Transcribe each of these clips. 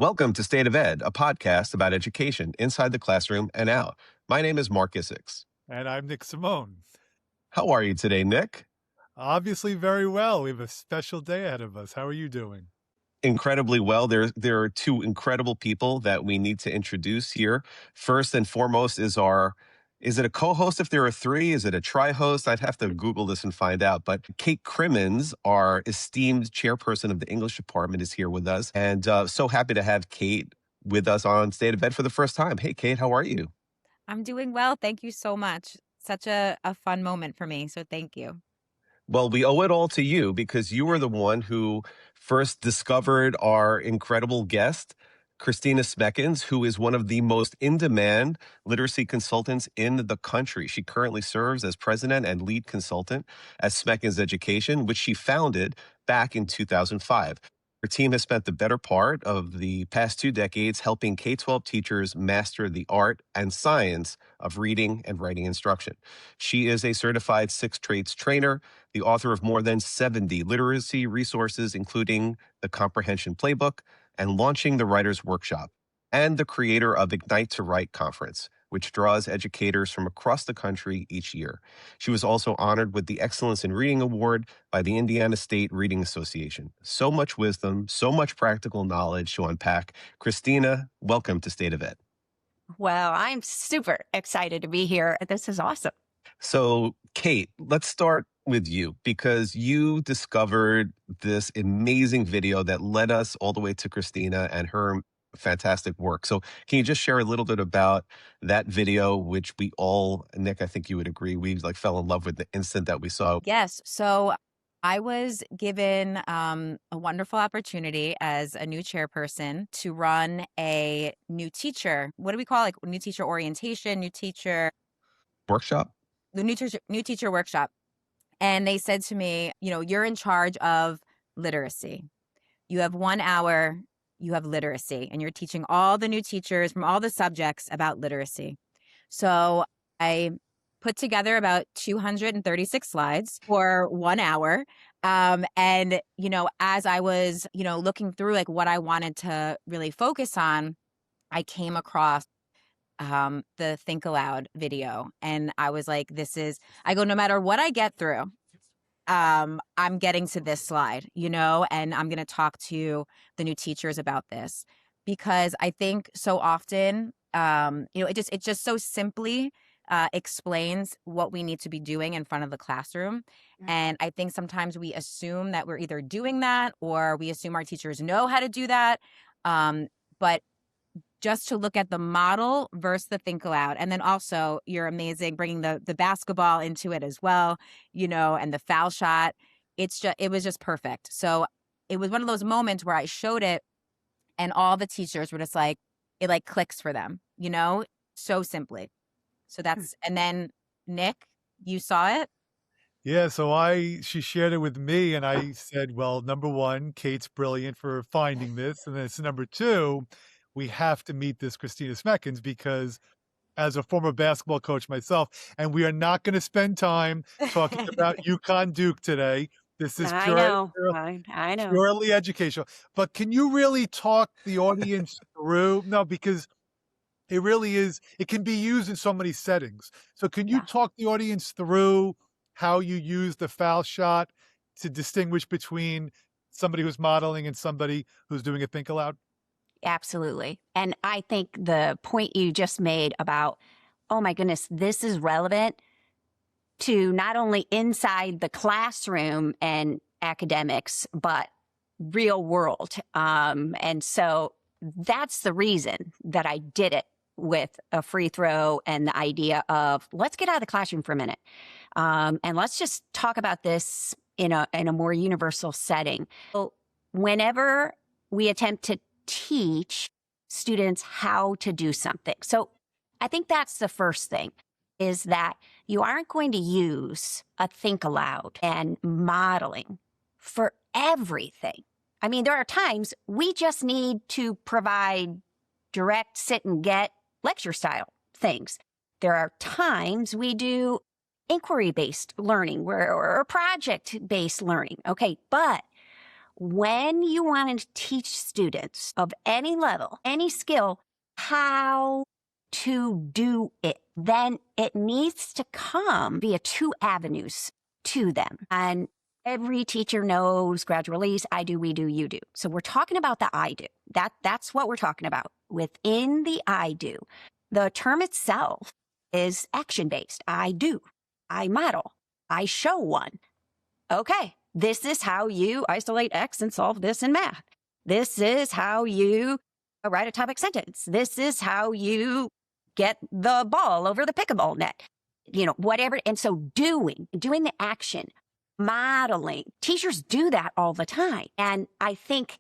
Welcome to State of Ed, a podcast about education inside the classroom and out. My name is Mark Isix. And I'm Nick Simone. How are you today, Nick? Obviously very well. We have a special day ahead of us. How are you doing? Incredibly well. There are two incredible people that we need to introduce here. First and foremost is it a co-host if there are three? Is it a tri-host? I'd have to Google this and find out. But Kate Crimmins, our esteemed chairperson of the English department, is here with us. And so happy to have Kate with us on State of Ed for the first time. Hey, Kate, how are you? I'm doing well. Thank you so much. Such a fun moment for me. So thank you. Well, we owe it all to you because you were the one who first discovered our incredible guest, Kristina Smekens, who is one of the most in-demand literacy consultants in the country. She currently serves as president and lead consultant at Smekens Education, which she founded back in 2005. Her team has spent the better part of the past 2 decades helping K-12 teachers master the art and science of reading and writing instruction. She is a certified sixth traits trainer, the author of more than 70 literacy resources, including the Comprehension Playbook and Launching the Writer's Workshop, and the creator of Ignite to Write Conference, which draws educators from across the country each year. She was also honored with the Excellence in Reading Award by the Indiana State Reading Association. So much wisdom, so much practical knowledge to unpack. Kristina, welcome to State of Ed. Well, I'm super excited to be here. This is awesome. So, Kate, let's start with you because you discovered this amazing video that led us all the way to Kristina and her fantastic work. So can you just share a little bit about that video, which we all, Nick, I think you would agree, we fell in love with the instant that we saw. Yes. So I was given a wonderful opportunity as a new chairperson to run a new teacher. What do we call it? New teacher orientation, new teacher Workshop? The new teacher workshop. And they said to me, you're in charge of literacy. You have 1 hour. You have literacy, and you're teaching all the new teachers from all the subjects about literacy. So I put together about 236 slides for 1 hour. And, as I was, looking through like what I wanted to really focus on, I came across the Think Aloud video. And I was like, no matter what I get through, I'm getting to this slide, and I'm going to talk to the new teachers about this because I think so often, it just so simply explains what we need to be doing in front of the classroom. And I think sometimes we assume that we're either doing that or we assume our teachers know how to do that. But just to look at the model versus the Think Aloud. And then also you're amazing bringing the basketball into it as well, and the foul shot. It was just perfect. So it was one of those moments where I showed it and all the teachers were just like, it like clicks for them, so simply. So and then Nick, you saw it? Yeah, so she shared it with me and I said, well, number one, Kate's brilliant for finding this. And then it's number two, we have to meet this Kristina Smekens because as a former basketball coach myself, and we are not going to spend time talking about UConn Duke today. This is I know. Purely educational. But can you really talk the audience through? No, because it really is, it can be used in so many settings. So can you talk the audience through how you use the foul shot to distinguish between somebody who's modeling and somebody who's doing a Think Aloud? Absolutely. And I think the point you just made about, oh my goodness, this is relevant to not only inside the classroom and academics, but real world. And so that's the reason that I did it with a free throw and the idea of let's get out of the classroom for a minute. And let's just talk about this in a more universal setting. So whenever we attempt to teach students how to do something. So I think that's the first thing, is that you aren't going to use a Think Aloud and modeling for everything. I mean, there are times we just need to provide direct sit and get lecture style things. There are times we do inquiry-based learning or project-based learning. Okay, but when you want to teach students of any level, any skill, how to do it, then it needs to come via two avenues to them. And every teacher knows gradual release, I do, we do, you do. So we're talking about the I do. That's what we're talking about. Within the I do, the term itself is action-based. I do, I model, I show one. Okay, this is how you isolate X and solve this in math. This is how you write a topic sentence. This is how you get the ball over the pickleball net. Whatever. And so doing the action, modeling, teachers do that all the time. And I think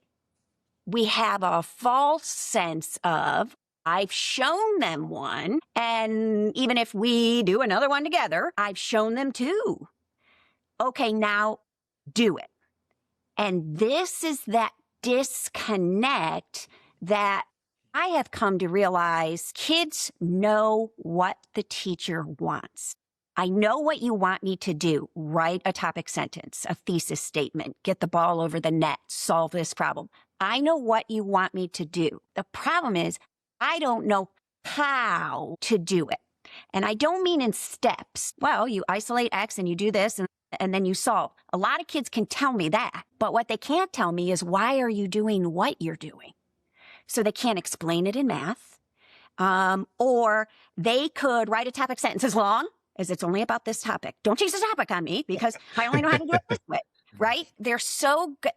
we have a false sense of, I've shown them one, and even if we do another one together, I've shown them two. Okay, now do it. And this is that disconnect that I have come to realize kids know what the teacher wants. I know what you want me to do. Write a topic sentence, a thesis statement, get the ball over the net, solve this problem. I know what you want me to do. The problem is I don't know how to do it. And I don't mean in steps. Well, you isolate X and you do this and then you solve. A lot of kids can tell me that. But what they can't tell me is, why are you doing what you're doing? So they can't explain it in math. Or they could write a topic sentence as long as it's only about this topic. Don't change the topic on me because I only know how to do it this way, right? They're so good.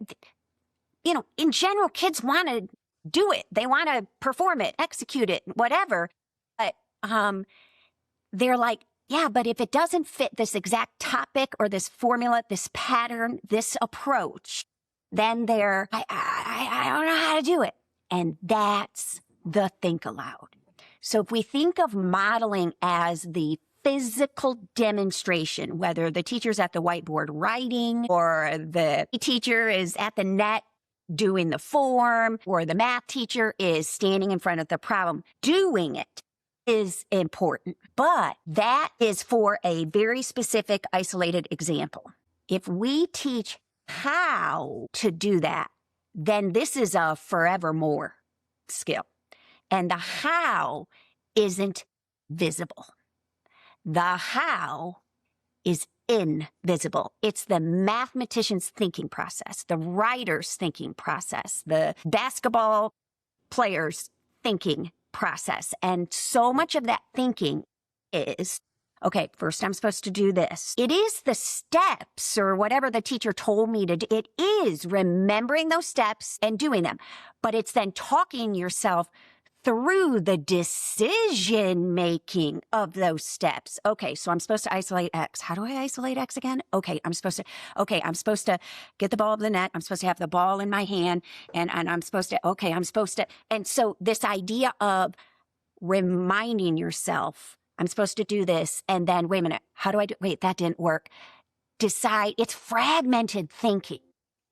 In general, kids want to do it. They want to perform it, execute it, whatever. But they're like, yeah, but if it doesn't fit this exact topic or this formula, this pattern, this approach, then I don't know how to do it. And that's the think aloud. So if we think of modeling as the physical demonstration, whether the teacher's at the whiteboard writing or the teacher is at the net doing the form or the math teacher is standing in front of the problem, doing it is important. But that is for a very specific isolated example. If we teach how to do that, then this is a forevermore skill. And the how isn't visible. The how is invisible. It's the mathematician's thinking process, the writer's thinking process, the basketball player's thinking process. And so much of that thinking is, okay, first I'm supposed to do this. It is the steps or whatever the teacher told me to do. It is remembering those steps and doing them. But it's then talking yourself through the decision making of those steps. Okay, so I'm supposed to isolate X. How do I isolate X again? Okay, I'm supposed to get the ball of the net. I'm supposed to have the ball in my hand and I'm supposed to, and so this idea of reminding yourself, I'm supposed to do this, and then, wait a minute, how do I do, wait, that didn't work. Decide, it's fragmented thinking.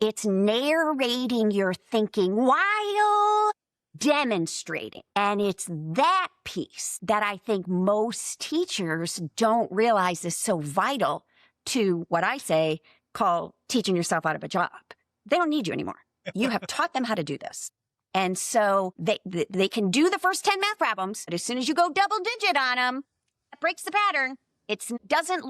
It's narrating your thinking while demonstrating. And it's that piece that I think most teachers don't realize is so vital to what I say, call teaching yourself out of a job. They don't need you anymore. You have taught them how to do this. And so they can do the first 10 math problems, but as soon as you go double digit on them, that breaks the pattern. It doesn't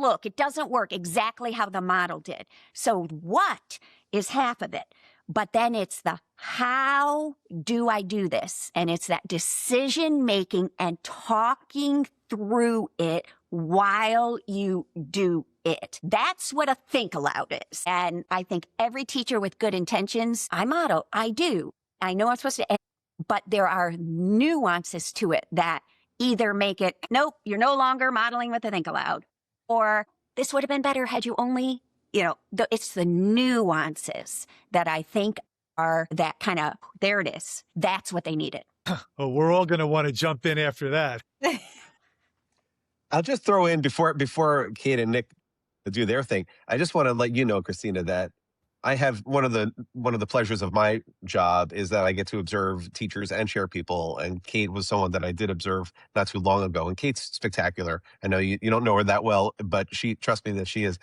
work exactly how the model did. So what is half of it? But then it's the how do I do this? And it's that decision making and talking through it while you do it. That's what a think aloud is. And I think every teacher with good intentions, I model, I do. I know I'm supposed to, but there are nuances to it that either make it, nope, you're no longer modeling with a think aloud, or this would have been better had you only, it's the nuances that I think are that kind of, there it is. That's what they needed. Oh, we're all going to want to jump in after that. I'll just throw in before Kate and Nick do their thing. I just want to let you know, Kristina, that I have one of the pleasures of my job is that I get to observe teachers and chair people. And Kate was someone that I did observe not too long ago. And Kate's spectacular. I know you don't know her that well, but trust me that she is.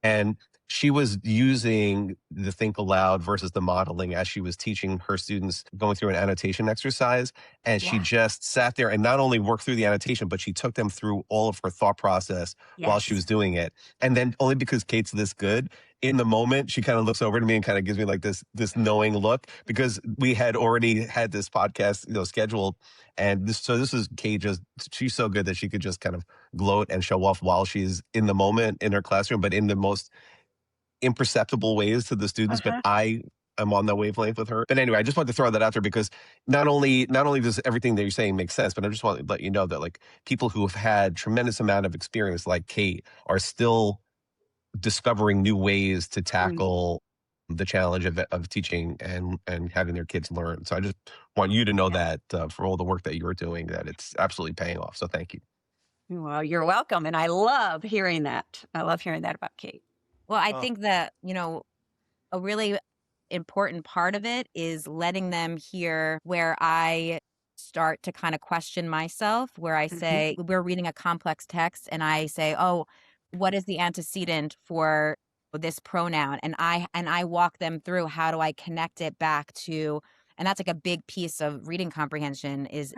And she was using the think aloud versus the modeling as she was teaching her students, going through an annotation exercise. And she Yeah. just sat there and not only worked through the annotation, but she took them through all of her thought process while she Yes. was doing it. And then only because Kate's this good, in the moment, she kind of looks over to me and kind of gives me like this knowing look, because we had already had this podcast, scheduled. And this is Kate, just she's so good that she could just kind of gloat and show off while she's in the moment in her classroom, but in the most imperceptible ways to the students. But Uh-huh. I'm on that wavelength with her. But anyway, I just wanted to throw that out there, because not only does everything that you're saying make sense, but I just want to let you know that like people who have had tremendous amount of experience like Kate are still discovering new ways to tackle the challenge of teaching and having their kids learn. So I just want you to know that for all the work that you're doing, that it's absolutely paying off. So thank you. Well, you're welcome. And I love hearing that. I love hearing that about Kate. Well, I think that, a really important part of it is letting them hear where I start to kind of question myself, where I say, we're reading a complex text and I say, oh, what is the antecedent for this pronoun? And I walk them through, how do I connect it back to, and that's like a big piece of reading comprehension is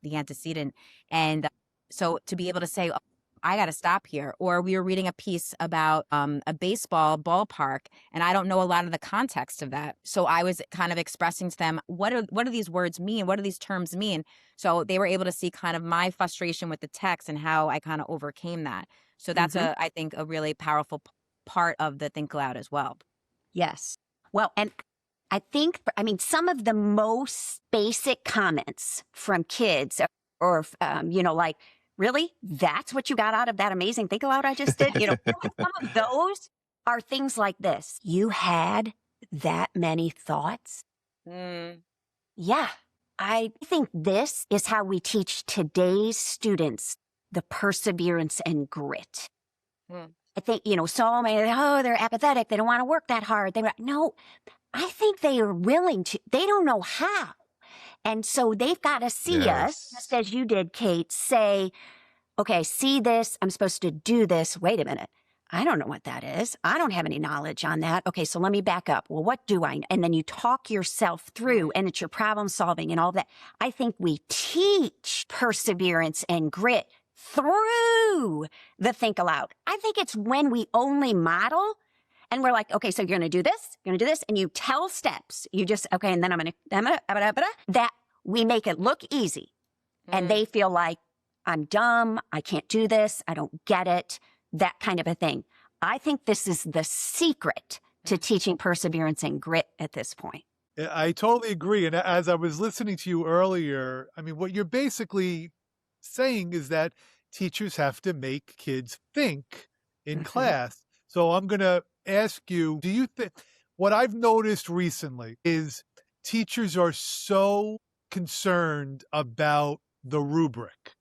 the antecedent. And so to be able to say, I got to stop here. Or we were reading a piece about a baseball ballpark, and I don't know a lot of the context of that. So I was kind of expressing to them, what do these words mean? What do these terms mean? So they were able to see kind of my frustration with the text and how I kind of overcame that. So that's I think a really powerful part of the Think Aloud as well. Yes. Well, and I think, some of the most basic comments from kids or like, really? That's what you got out of that amazing Think Aloud I just did? Some of those are things like this. You had that many thoughts? Yeah. I think this is how we teach today's students the perseverance and grit. I think, so many, they're apathetic. They don't want to work that hard. No, I think they are willing to. They don't know how. And so they've got to see us, just as you did, Kate, say, okay, see this. I'm supposed to do this. Wait a minute. I don't know what that is. I don't have any knowledge on that. Okay, so let me back up. Well, what do I know? And then you talk yourself through, and it's your problem solving and all that. I think we teach perseverance and grit through the Think Aloud. I think it's when we only model and we're like, okay, so you're going to do this, and you tell steps. You just, okay, and then I'm going to, that we make it look easy. And they feel like, I'm dumb, I can't do this, I don't get it, that kind of a thing. I think this is the secret to teaching perseverance and grit at this point. I totally agree. And as I was listening to you earlier, what you're basically saying is that teachers have to make kids think in class. So I'm going to ask you, do you think, what I've noticed recently is teachers are so concerned about the rubric.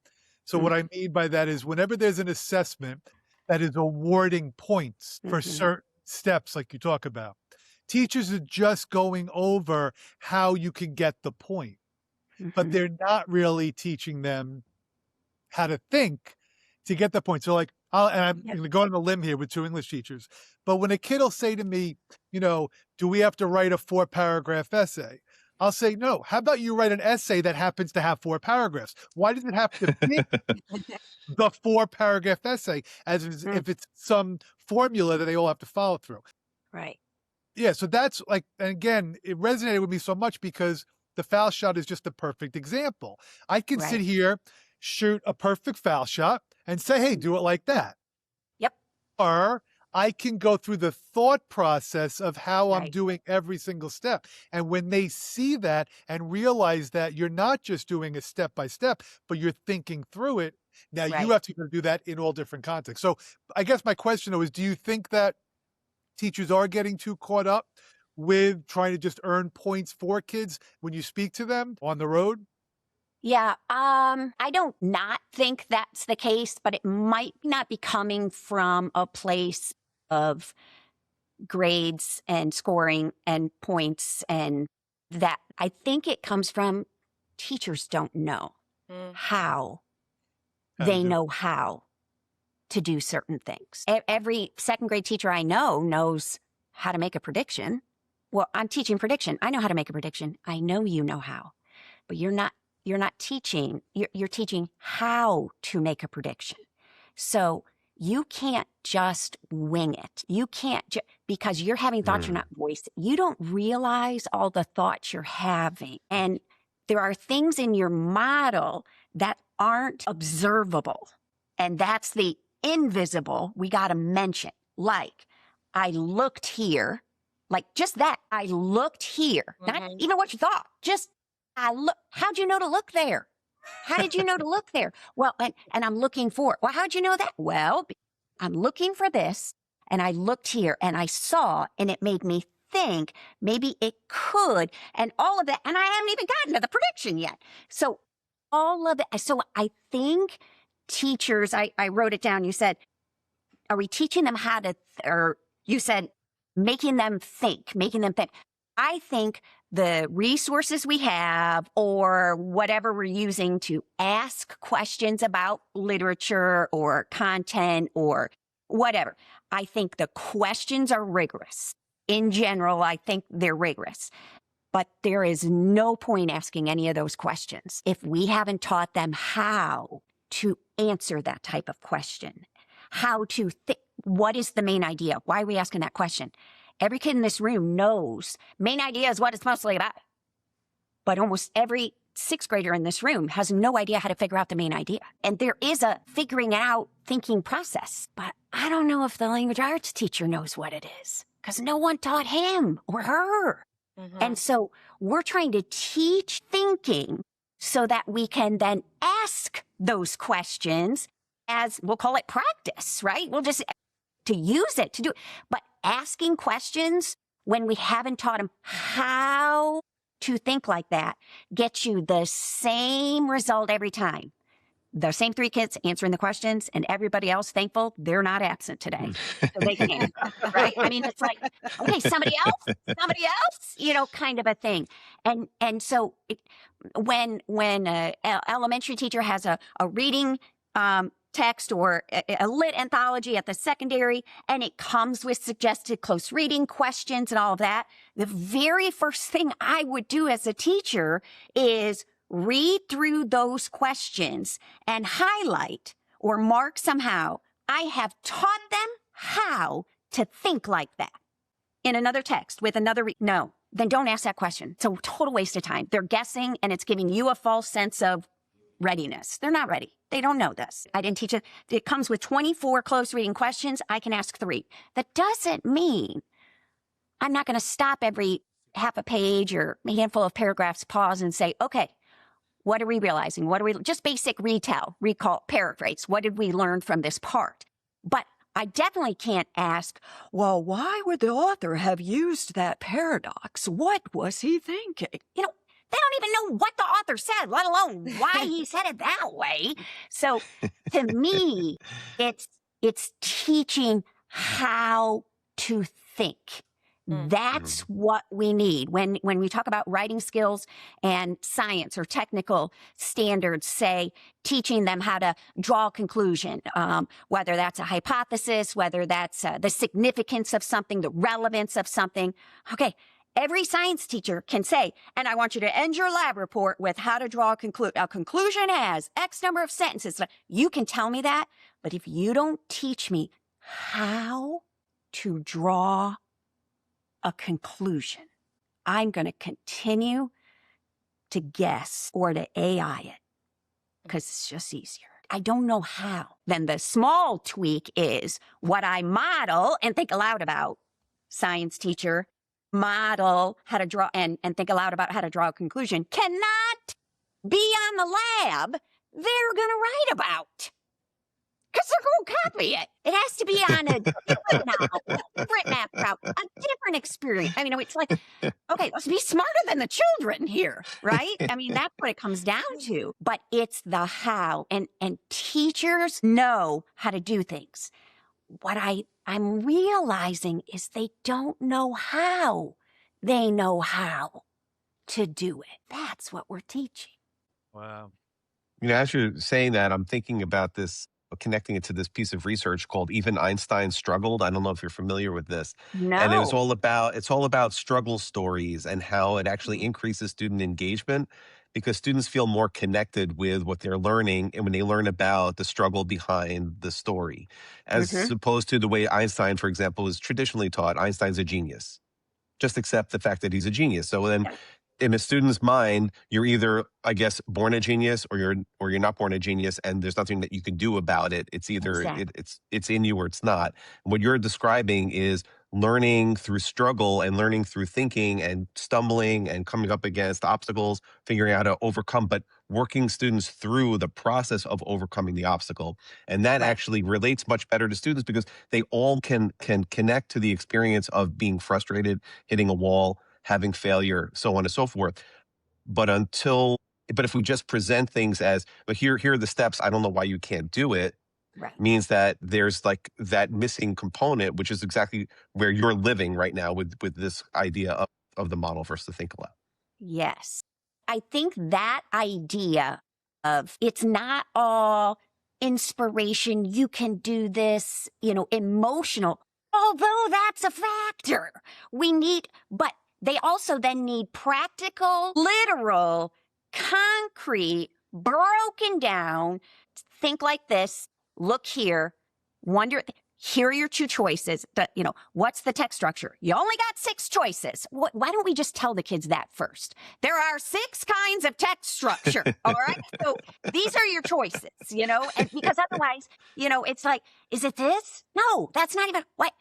So what I mean by that is whenever there's an assessment that is awarding points for certain steps, like you talk about, teachers are just going over how you can get the point, but they're not really teaching them how to think to get the point. So like, I'm going to go on a limb here with 2 English teachers, but when a kid will say to me, do we have to write a 4-paragraph essay? I'll say, no, how about you write an essay that happens to have 4 paragraphs? Why does it have to be the 4-paragraph essay as if it's some formula that they all have to follow through? Right. Yeah, so that's like, and again, it resonated with me so much because the foul shot is just a perfect example. I can sit here, shoot a perfect foul shot and say, hey, do it like that. Yep. Or I can go through the thought process of how I'm doing every single step. And when they see that and realize that you're not just doing a step by step, but you're thinking through it, now you have to do that in all different contexts. So I guess my question though is, do you think that teachers are getting too caught up with trying to just earn points for kids when you speak to them on the road? Yeah, I don't not think that's the case, but it might not be coming from a place of grades and scoring and points and that. I think it comes from teachers don't know how. They know how to do certain things. Every second grade teacher I know knows how to make a prediction. Well, I'm teaching prediction. I know how to make a prediction. I know you know how, but you're not teaching, you're teaching how to make a prediction. So you can't just wing it. You can't because you're having thoughts you're not voicing. You don't realize all the thoughts you're having. And there are things in your model that aren't observable. And that's the invisible we got to mention. Like, I looked here, like just that. I looked here, not even what you thought. Just, how'd you know to look there? How did you know to look there? Well, and I'm looking for it. Well, how'd you know that? Well, I'm looking for this, and I looked here, and I saw, and it made me think maybe it could, and all of that. And I haven't even gotten to the prediction yet. So all of it. So I think teachers, I wrote it down. You said, are we teaching them how to, or you said, making them think. I think the resources we have or whatever we're using to ask questions about literature or content or whatever, I think the questions are rigorous. In general, I think they're rigorous. But there is no point asking any of those questions if we haven't taught them how to answer that type of question, how to think. What is the main idea? Why are we asking that question? Every kid in this room knows main idea is what it's mostly about. But almost every sixth grader in this room has no idea how to figure out the main idea. And there is a figuring out thinking process. But I don't know if the language arts teacher knows what it is because no one taught him or her. And so we're trying to teach thinking so that we can then ask those questions as, we'll call it practice, right? We'll just to use it, to do it. But asking questions when we haven't taught them how to think like that gets you the same result every time. The same three kids answering the questions and everybody else thankful they're not absent today. So they can answer, right? I mean, it's like, okay, somebody else, kind of a thing. And so when an elementary teacher has a reading text or a lit anthology at the secondary, and it comes with suggested close reading questions and all of that, the very first thing I would do as a teacher is read through those questions and highlight or mark somehow, I have taught them how to think like that. In another text with another, no, then don't ask that question. It's a total waste of time. They're guessing and it's giving you a false sense of readiness. They're not ready. They don't know this. I didn't teach it. It comes with 24 close reading questions. I can ask 3. That doesn't mean I'm not going to stop every half a page or a handful of paragraphs, pause and say, okay, what are we realizing? Just basic recall, paraphrase. What did we learn from this part? But I definitely can't ask, well, why would the author have used that paradox? What was he thinking? They don't even know what the author said, let alone why he said it that way. So to me, it's teaching how to think. That's what we need. When we talk about writing skills and science or technical standards, say teaching them how to draw a conclusion, whether that's a hypothesis, whether that's the significance of something, the relevance of something. Okay. Every science teacher can say, and I want you to end your lab report with how to draw a conclusion has X number of sentences. You can tell me that, but if you don't teach me how to draw a conclusion, I'm going to continue to guess or to AI it because it's just easier. I don't know how. Then the small tweak is what I model and think aloud about. Science teacher, model how to draw and think aloud about how to draw a conclusion cannot be on the lab they're going to write about because they're going to copy it. It has to be on a different novel, different map route, a different experience. I mean, it's like, okay, let's be smarter than the children here, right? I mean, that's what it comes down to. But it's the how, and teachers know how to do things. What I'm realizing is they don't know how. They know how to do it. That's what we're teaching. Wow. As you're saying that, I'm thinking about this connecting it to this piece of research called Even Einstein Struggled. I don't know if you're familiar with this. And No. it's all about struggle stories and how it actually increases student engagement because students feel more connected with what they're learning and when they learn about the struggle behind the story, as Mm-hmm. opposed to the way Einstein, for example, is traditionally taught. Einstein's a genius. Just accept the fact that he's a genius. So then in a student's mind, you're either, I guess, born a genius or you're not born a genius, and there's nothing that you can do about it. It's either Exactly. it's in you or it's not. What you're describing is learning through struggle and learning through thinking and stumbling and coming up against obstacles, figuring out how to overcome, but working students through the process of overcoming the obstacle. And that Right. actually relates much better to students because they all can connect to the experience of being frustrated, hitting a wall, having failure, so on and so forth. But if we just present things as, but here are the steps, I don't know why you can't do it, Right. means that there's like that missing component, which is exactly where you're living right now with this idea of the model versus the think aloud. Yes. I think that idea of it's not all inspiration, you can do this, emotional, although that's a factor. But they also then need practical, literal, concrete, broken down. Think like this, look here, here are your two choices. What's the text structure? You only got 6 choices. Why don't we just tell the kids that first? There are 6 kinds of text structure. All right. So these are your choices, and because otherwise, it's like, is it this? No, that's not even what.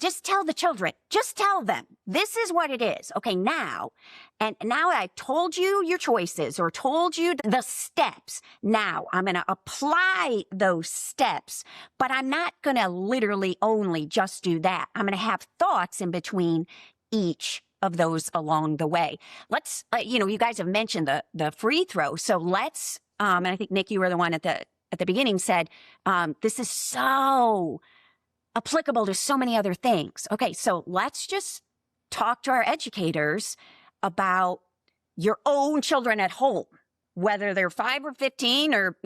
Just tell the children, just tell them this is what it is. Okay, now I've told you your choices or told you the steps. Now I'm going to apply those steps, but I'm not going to literally only just do that. I'm going to have thoughts in between each of those along the way. Let's, you guys have mentioned the free throw. So let's, and I think Nick, you were the one at the beginning said, this is so applicable to so many other things. Okay, so let's just talk to our educators about your own children at home, whether they're 5 or 15 or,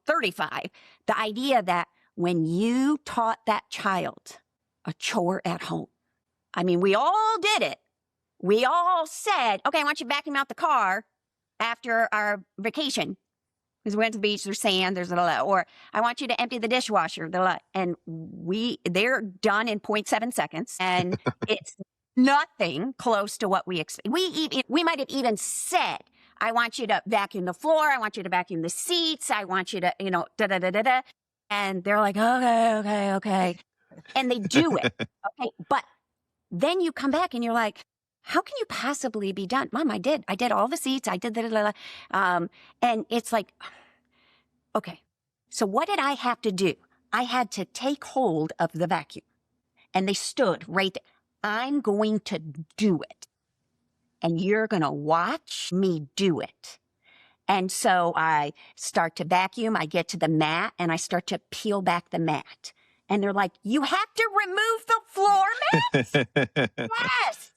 35. The idea that when you taught that child a chore at home, I mean, we all did it. We all said, okay, I want you to vacuum out the car after our vacation. Because we went to the beach, there's sand, or I want you to empty the dishwasher, and they're done in 0.7 seconds, and it's nothing close to what we expect. We might have even said, I want you to vacuum the floor, I want you to vacuum the seats, I want you to, da-da-da-da-da, and they're like, okay, and they do it, okay, but then you come back and you're like, how can you possibly be done? Mom, I did all the seats. I did and it's like, okay, so what did I have to do? I had to take hold of the vacuum and they stood right there. I'm going to do it and you're going to watch me do it. And so I start to vacuum. I get to the mat and I start to peel back the mat. And they're like, you have to remove the floor mats? Yes.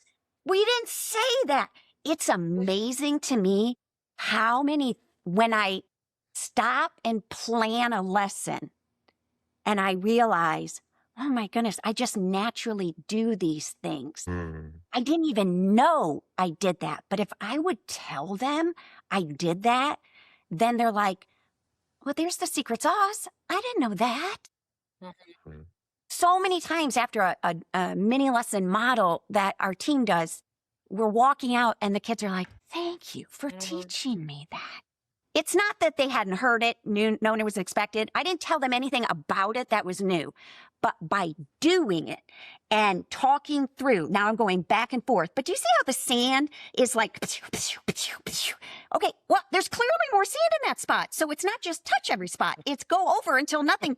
We didn't say that. It's amazing to me when I stop and plan a lesson and I realize, oh my goodness, I just naturally do these things. I didn't even know I did that. But if I would tell them I did that, then they're like, well, there's the secret sauce. I didn't know that. So many times after a mini lesson model that our team does, we're walking out and the kids are like, thank you for teaching me that. It's not that they hadn't heard it, known it was expected. I didn't tell them anything about it that was new. But by doing it and talking through, now I'm going back and forth. But do you see how the sand is like, okay, well, there's clearly more sand in that spot. So it's not just touch every spot. It's go over until nothing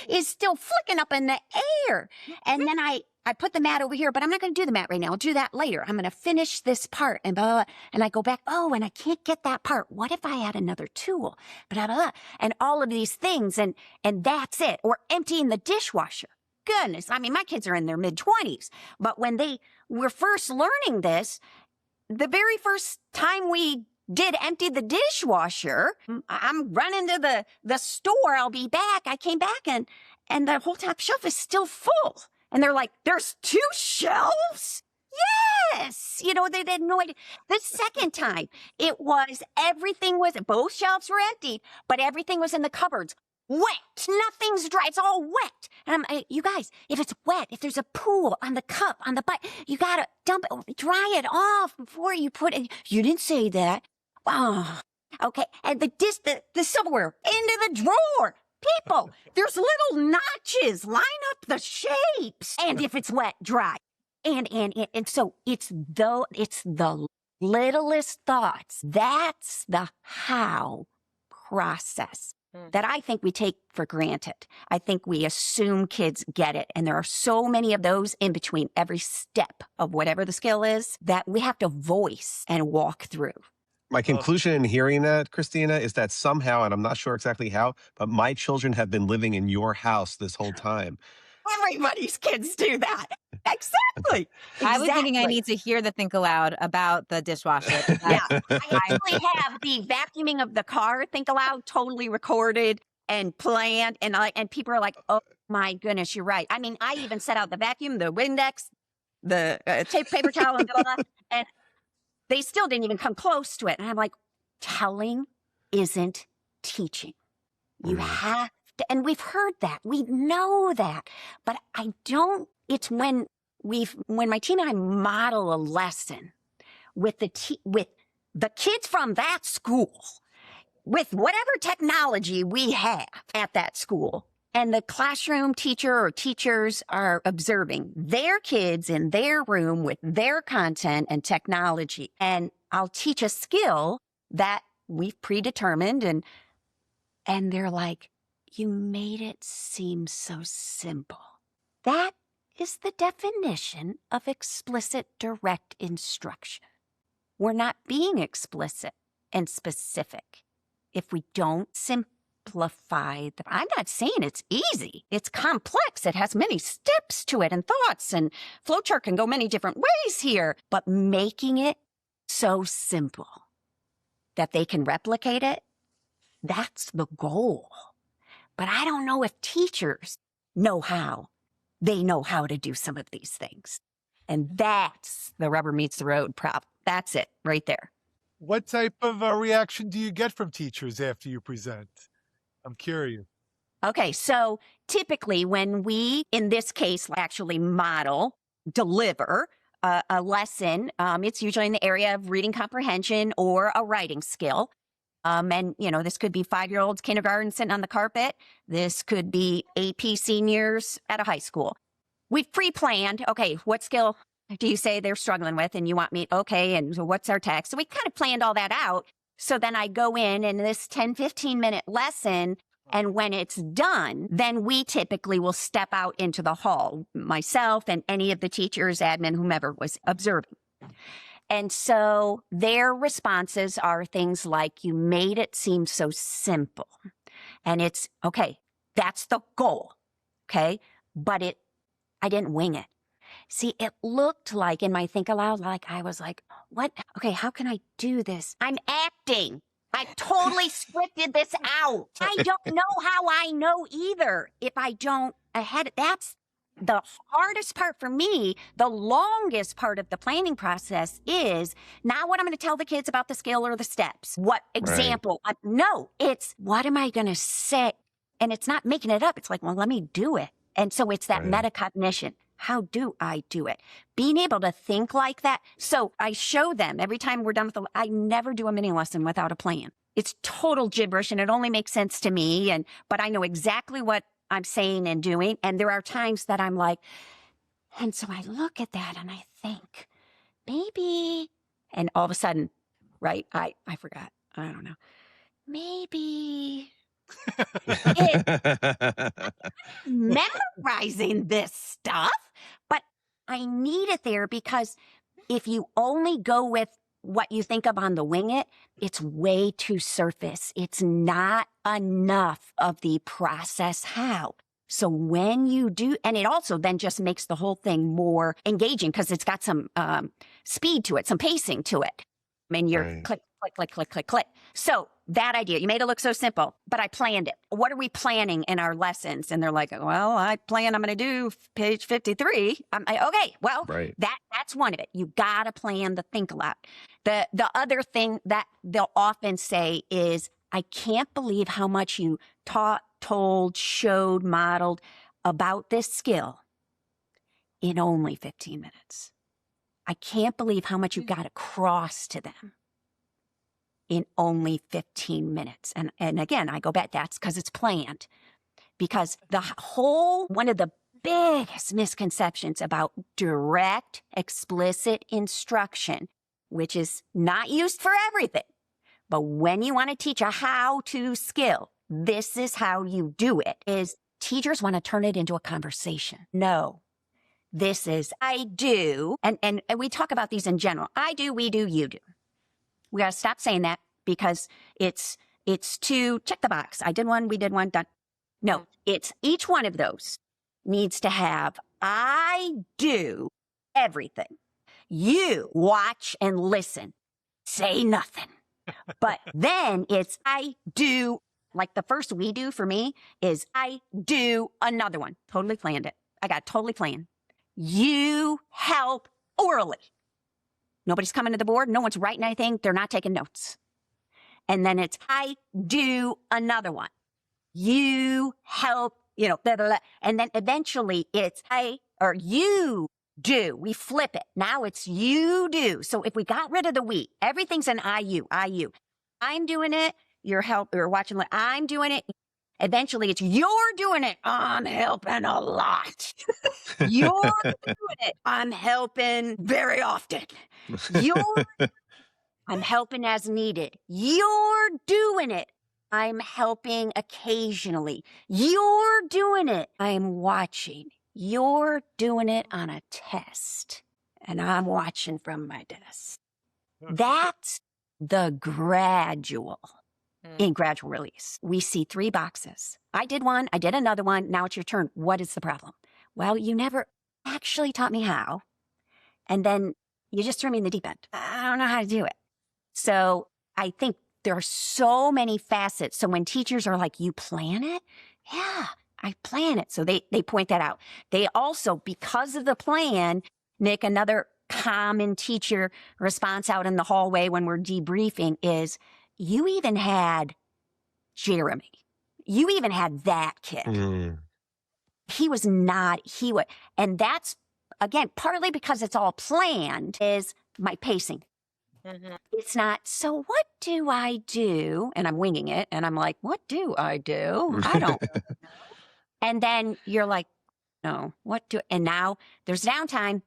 is still flicking up in the air. And then I put the mat over here, but I'm not going to do the mat right now. I'll do that later. I'm going to finish this part and blah, blah, blah. And I go back. Oh, and I can't get that part. What if I had another tool? Blah, blah, blah. And all of these things. And that's it. Or emptying the dishwasher. Goodness. I mean, my kids are in their mid-20s. But when they were first learning this, the very first time we did empty the dishwasher. I'm running to the store. I'll be back. I came back and the whole top shelf is still full. And they're like, there's 2 shelves? Yes. They had no idea. The second time, both shelves were emptied, but everything was in the cupboards. Wet. Nothing's dry. It's all wet. And you guys, if it's wet, if there's a pool on the cup, on the butt, you got to dump it, dry it off before you put it. You didn't say that. Oh, okay. And the silverware into the drawer. People, there's little notches. Line up the shapes. And if it's wet, dry. And so it's the littlest thoughts. That's the how process that I think we take for granted. I think we assume kids get it. And there are so many of those in between every step of whatever the skill is that we have to voice and walk through. My conclusion in hearing that, Kristina, is that somehow, and I'm not sure exactly how, but my children have been living in your house this whole time. Everybody's kids do that. Exactly. I was thinking I need to hear the think aloud about the dishwasher. Yeah. I actually have the vacuuming of the car think aloud totally recorded and planned. And people are like, oh my goodness, you're right. I mean, I even set out the vacuum, the Windex, the paper towel, and blah, blah, blah, and they still didn't even come close to it. And I'm like, telling isn't teaching. You have to, and we've heard that. We know that. But it's when my team and I model a lesson with the kids from that school, with whatever technology we have at that school, and the classroom teacher or teachers are observing their kids in their room with their content and technology. And I'll teach a skill that we've predetermined, and they're like, you made it seem so simple. That is the definition of explicit direct instruction. We're not being explicit and specific if we don't simplify. I'm not saying it's easy. It's complex. It has many steps to it and thoughts, and flowchart can go many different ways here, but making it so simple that they can replicate it, that's the goal. But I don't know if teachers know how. They know how to do some of these things. And that's the rubber meets the road problem. That's it right there. What type of reaction do you get from teachers after you present? I'm curious. Okay, so typically when we, in this case, actually deliver a lesson, it's usually in the area of reading comprehension or a writing skill. And, this could be 5-year-olds, kindergarten sitting on the carpet. This could be AP seniors at a high school. We've pre-planned, okay, what skill do you say they're struggling with? And you want me, okay, and what's our text? So we kind of planned all that out. So then I go in this 10, 15-minute lesson, and when it's done, then we typically will step out into the hall, myself and any of the teachers, admin, whomever was observing. And so their responses are things like, you made it seem so simple. And it's, okay, that's the goal, okay? But I didn't wing it. See, it looked like in my think aloud, like I was like, what? Okay, how can I do this? I'm acting. I totally scripted this out. I don't know how I know either if I don't ahead. That's the hardest part for me. The longest part of the planning process is not what I'm going to tell the kids about the skill or the steps. What example? Right. No, it's what am I going to say? And it's not making it up. It's like, well, let me do it. And so it's that metacognition. How do I do it? Being able to think like that. So I show them every time we're done with I never do a mini lesson without a plan. It's total gibberish and it only makes sense to me. But I know exactly what I'm saying and doing. And there are times that I'm like, and so I look at that and I think, maybe, and all of a sudden, right, I forgot. I don't know. Maybe memorizing this stuff, but I need it there because if you only go with what you think of on the wing it, it's way too surface. It's not enough of the process how. So when you do, and it also then just makes the whole thing more engaging because it's got some speed to it, some pacing to it. And you're click, click, click, click, click, click. So that idea, you made it look so simple, but I planned it. What are we planning in our lessons? And they're like, well, I'm going to do page 53. Okay, well, Right. that's one of it. You got to plan the think aloud. The other thing that they'll often say is, I can't believe how much you taught, told, showed, modeled about this skill in only 15 minutes. I can't believe how much you got across to them in only 15 minutes. And again, I go back, that's because it's planned. Because one of the biggest misconceptions about direct, explicit instruction, which is not used for everything, but when you want to teach a how-to skill, this is how you do it, is teachers want to turn it into a conversation. No. This is I do, and we talk about these in general. I do, we do, you do. We got to stop saying that because it's to check the box. I did one, we did one, done. No, it's each one of those needs to have I do everything. You watch and listen, say nothing. But then it's I do, like the first we do for me is I do another one. Totally planned it. I got totally planned. You help orally. Nobody's coming to the board. No one's writing anything. They're not taking notes. And then it's, I do another one. You help, blah, blah, blah. And then eventually it's you do. We flip it. Now it's you do. So if we got rid of the we, everything's an you. I'm doing it. You're watching. I'm doing it. Eventually it's you're doing it. I'm helping a lot. You're doing it. I'm helping very often. I'm helping as needed. You're doing it. I'm helping occasionally. You're doing it. I'm watching. You're doing it on a test. And I'm watching from my desk. That's the gradual. In gradual release, we see 3 boxes. I did one, I did another one. Now it's your turn. What is the problem? Well, you never actually taught me how. And then you just threw me in the deep end. I don't know how to do it. So I think there are so many facets. So when teachers are like, you plan it? Yeah, I plan it. So they point that out. They also, because of the plan, Nick, another common teacher response out in the hallway when we're debriefing is, you even had Jeremy. You even had that kid. He was not, and that's, again, partly because it's all planned, is my pacing. It's not, so what do I do? And I'm winging it. And I'm like, what do I do? I don't know. And then you're like, no, and now there's downtime.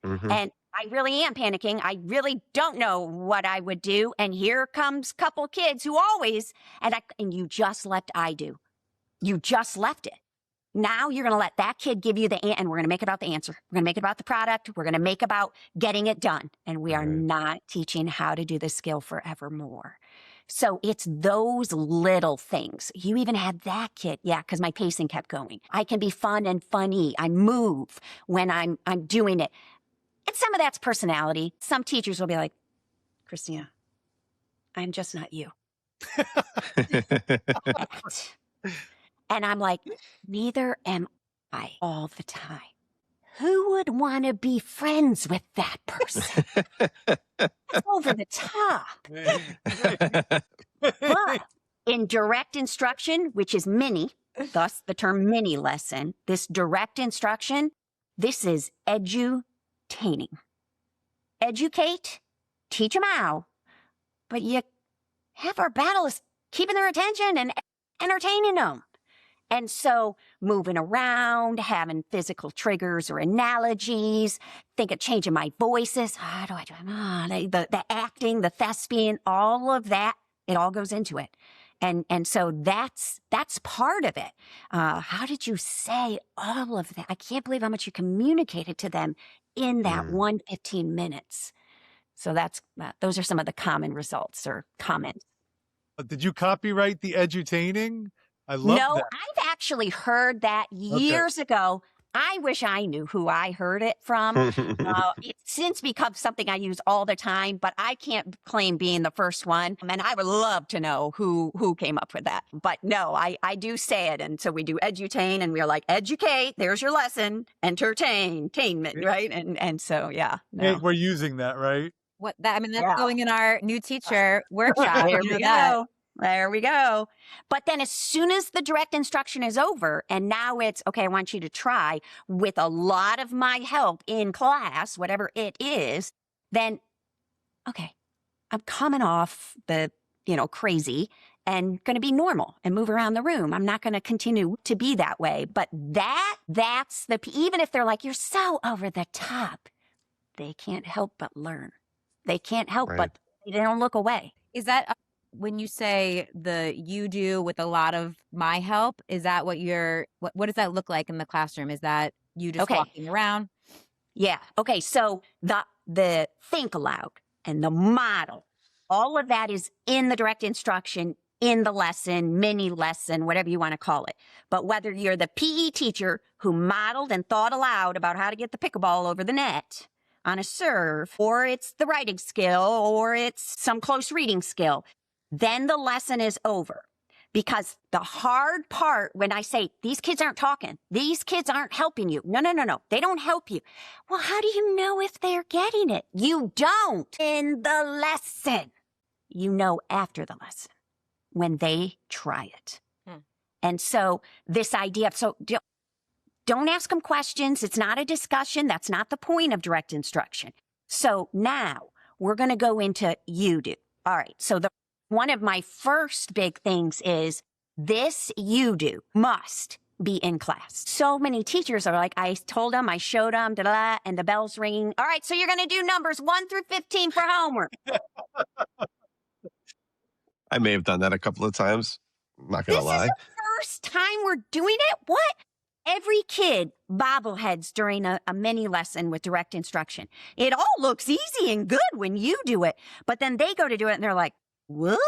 And I really am panicking. I really don't know what I would do. And here comes a couple kids who always, and you just left I do. You just left it. Now you're going to let that kid give you and we're going to make it about the answer. We're going to make it about the product. We're going to make about getting it done. And we are not teaching how to do the skill forevermore. So it's those little things. You even had that kid. Yeah, because my pacing kept going. I can be fun and funny. I move when I'm doing it. And some of that's personality. Some teachers will be like, Kristina, I'm just not you. And I'm like, neither am I all the time. Who would want to be friends with that person? That's over the top. But in direct instruction, which is mini, thus the term mini lesson, this direct instruction, this is edutaining. Educate, teach them how, but you have our battle is keeping their attention and entertaining them. And so moving around, having physical triggers or analogies, think of changing my voices. How do I do the acting, the thespian, all of that, it all goes into it. And so that's part of it. How did you say all of that? I can't believe how much you communicated to them in that 15 minutes. So those are some of the common results or comments. Did you copyright the edutaining? I love that. No, I've actually heard that years ago. I wish I knew who I heard it from. It's since become something I use all the time, but I can't claim being the first one. And I would love to know who came up with that. But no, I do say it. And so we do edutain, and we're like, educate, there's your lesson, entertainment, right? And so, yeah. Hey, No. we're using that, right? That's Yeah. going in our new teacher workshop. There You we know that. go. There we go. But then as soon as the direct instruction is over, and now it's, okay, I want you to try with a lot of my help in class, whatever it is, then, okay, I'm coming off the, crazy and going to be normal and move around the room. I'm not going to continue to be that way. But that's even if they're like, you're so over the top, they can't help but learn. They can't help but they don't look away. Is that when you say you do with a lot of my help, is that what what does that look like in the classroom? Is that you just walking around? Yeah. Okay. So the think aloud and the model, all of that is in the direct instruction, in the lesson, mini lesson, whatever you want to call it. But whether you're the PE teacher who modeled and thought aloud about how to get the pickleball over the net on a serve, or it's the writing skill, or it's some close reading skill, then the lesson is over. Because the hard part when I say, these kids aren't talking, these kids aren't helping you. No, they don't help you. Well, how do you know if they're getting it? You don't in the lesson. You know after the lesson when they try it. And so this idea of, don't ask them questions. It's not a discussion. That's not the point of direct instruction. So now we're going to go into you do. All right. So one of my first big things is this you do must be in class. So many teachers are like, I told them, I showed them, and the bell's ringing. All right. So you're going to do numbers 1 through 15 for homework. I may have done that a couple of times. I'm not going to lie. This is the first time we're doing it? What? Every kid bobbleheads during a mini lesson with direct instruction. It all looks easy and good when you do it, but then they go to do it and they're like, what?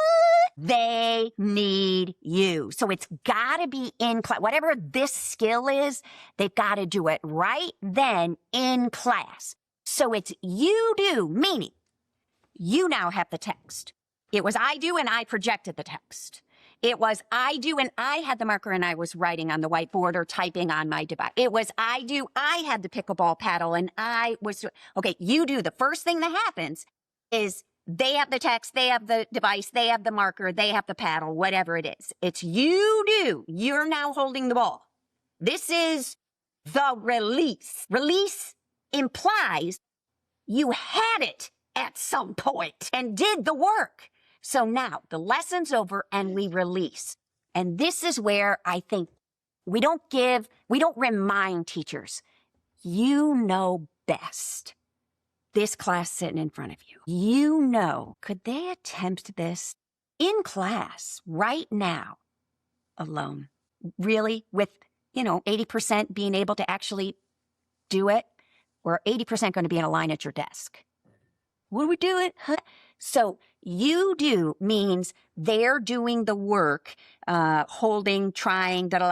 They need you. So it's got to be in class. Whatever this skill is, they've got to do it right then in class. So it's you do, meaning you now have the text. It was I do and I projected the text. It was I do and I had the marker and I was writing on the whiteboard or typing on my device. It was I do, I had the pickleball paddle and I was, okay, you do. The first thing that happens is they have the text, they have the device, they have the marker, they have the paddle, whatever it is. It's you do. You're now holding the ball. This is the release. Release implies you had it at some point and did the work. So now the lesson's over and we release. And this is where I think we don't remind teachers, you know best. This class sitting in front of you, you know, could they attempt this in class right now alone? Really? With, 80% being able to actually do it, or 80% going to be in a line at your desk? Would we do it? Huh? So you do means they're doing the work, holding, trying, but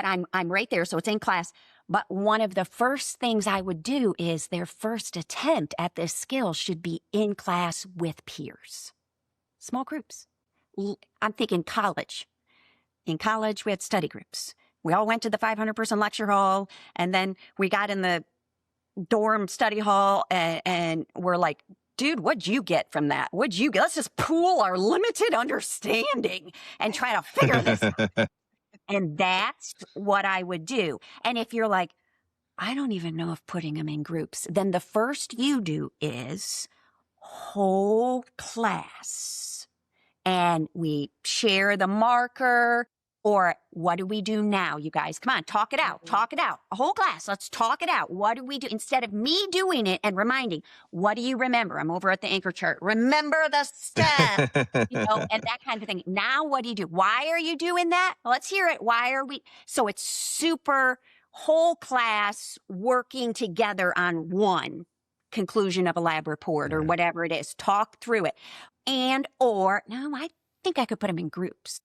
I'm right there. So it's in class. But one of the first things I would do is their first attempt at this skill should be in class with peers, small groups. I'm thinking college. In college, we had study groups. We all went to the 500-person lecture hall, and then we got in the dorm study hall, and we're like, dude, what'd you get from that? What'd you get? Let's just pool our limited understanding and try to figure this out. And that's what I would do. And if you're like, I don't even know if putting them in groups, then the first you do is whole class. And we share the marker. Or what do we do now, you guys? Come on, talk it out. Talk it out. A whole class, let's talk it out. What do we do? Instead of me doing it and reminding, what do you remember? I'm over at the anchor chart. Remember the step, and that kind of thing. Now, what do you do? Why are you doing that? Let's hear it. Why are we? So it's super whole class working together on one conclusion of a lab report or whatever it is. Talk through it. No, I think I could put them in groups.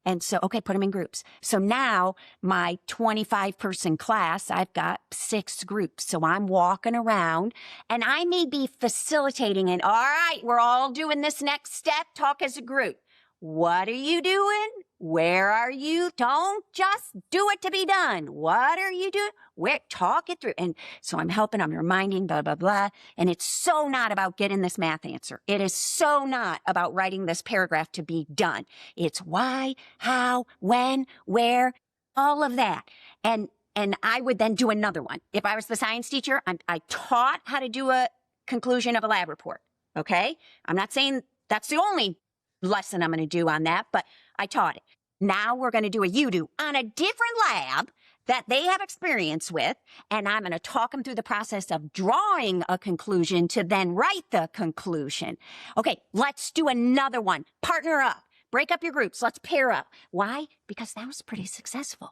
And so, okay, put them in groups. So now my 25-person class, I've got 6 groups. So I'm walking around and I may be facilitating and, all right, we're all doing this next step. Talk as a group. What are you doing? Where are you? Don't just do it to be done. What are you doing? Where? Talk it through. And so I'm helping, I'm reminding, blah, blah, blah. And it's so not about getting this math answer. It is so not about writing this paragraph to be done. It's why, how, when, where, all of that. And I would then do another one. If I was the science teacher, I taught how to do a conclusion of a lab report. Okay? I'm not saying that's the only lesson I'm going to do on that, but I taught it. Now we're going to do a you-do on a different lab that they have experience with, and I'm going to talk them through the process of drawing a conclusion to then write the conclusion. Okay, let's do another one. Partner up. Break up your groups. Let's pair up. Why? Because that was pretty successful.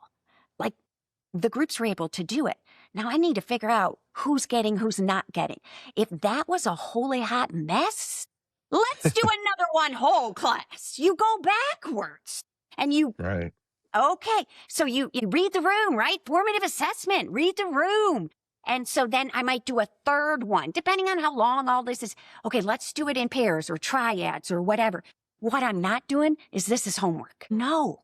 Like, the groups were able to do it. Now I need to figure out who's getting, who's not getting. If that was a holy hot mess, let's do another one whole class. You go backwards and you, Right. okay. So you read the room, right? Formative assessment, read the room. And so then I might do a third one, depending on how long all this is. Okay, let's do it in pairs or triads or whatever. What I'm not doing is this is homework. No,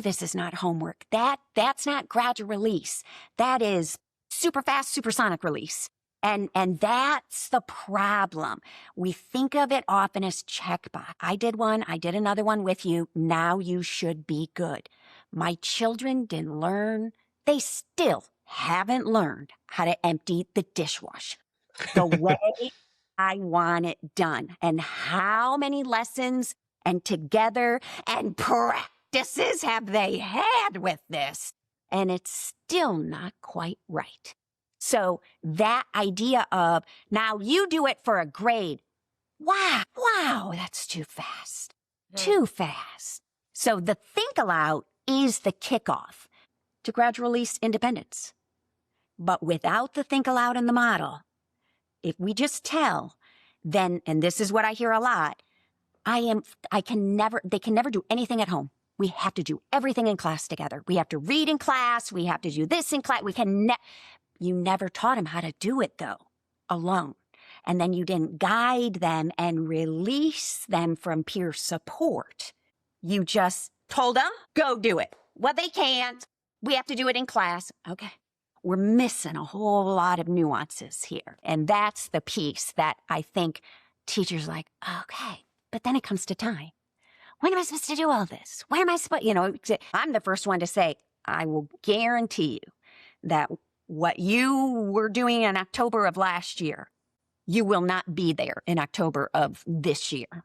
this is not homework. That's not gradual release. That is super fast, supersonic release. And that's the problem. We think of it often as checkbox. I did one, I did another one with you. Now you should be good. My children didn't learn. They still haven't learned how to empty the dishwasher the way I want it done. And how many lessons and together and practices have they had with this? And it's still not quite right. So that idea of, now you do it for a grade. Wow, that's too fast. Too fast. So the think aloud is the kickoff to gradual release independence. But without the think aloud in the model, if we just tell, then, and this is what I hear a lot, they can never do anything at home. We have to do everything in class together. We have to read in class. We have to do this in class. You never taught them how to do it, though, alone. And then you didn't guide them and release them from peer support. You just told them, go do it. Well, they can't. We have to do it in class. Okay. We're missing a whole lot of nuances here. And that's the piece that I think teachers are like, okay. But then it comes to time. When am I supposed to do all this? When am I supposed, I'm the first one to say, I will guarantee you that what you were doing in October of last year, you will not be there in October of this year.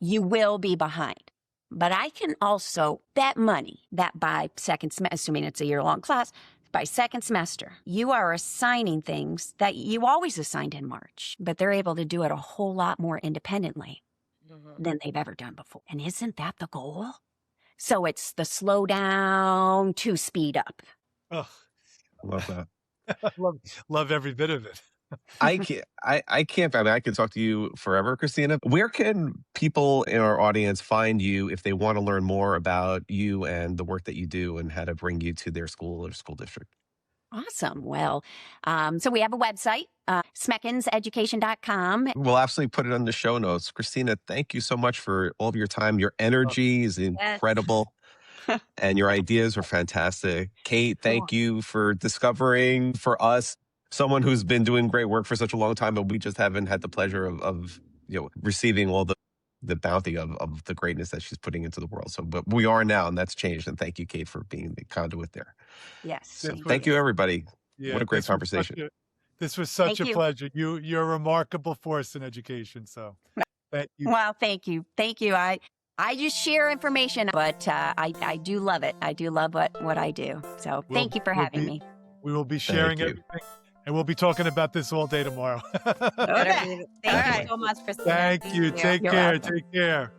You will be behind. But I can also bet money that by second semester, assuming it's a year-long class, by second semester, you are assigning things that you always assigned in March, but they're able to do it a whole lot more independently than they've ever done before. And isn't that the goal? So it's the slow down to speed up. Oh, Love that. love every bit of it. I can't. I mean, I could talk to you forever, Kristina. Where can people in our audience find you if they want to learn more about you and the work that you do and how to bring you to their school or school district? Awesome. Well, so we have a website, SmekensEducation.com. We'll absolutely put it on the show notes. Kristina, thank you so much for all of your time. Your energy is incredible. And your ideas are fantastic. Kate, thank you for discovering for us someone who's been doing great work for such a long time, but we just haven't had the pleasure of receiving all the bounty of the greatness that she's putting into the world. So, but we are now, and that's changed. And thank you, Kate, for being the conduit there. Yes. So thank you, everybody. Yeah, what a great conversation. This was such a you. pleasure. You're a remarkable force in education. So thank you. Well, thank you. Thank you. I just share information, but I do love it. I do love what I do. So thank you for having me. We will be sharing everything. And we'll be talking about this all day tomorrow. Okay. Thank you so much, Kristina. Thank you. Take care. Welcome. Take care.